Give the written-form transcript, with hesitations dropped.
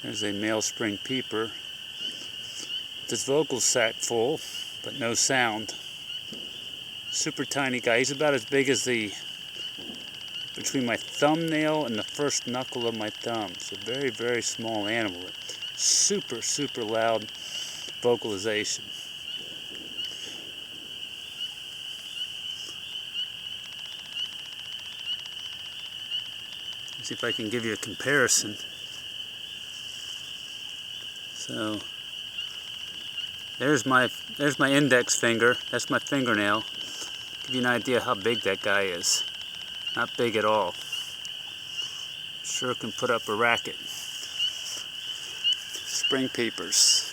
There's a male spring peeper. This vocal sac full, but no sound. Super tiny guy. He's about as big as between my thumbnail and the first knuckle of my thumb. It's a very, very small animal. Super, super loud vocalization. Let's see if I can give you a comparison. So there's my index finger. That's my fingernail. Give you an idea how big that guy is. Not big at all. Sure can put up a racket. Spring peepers.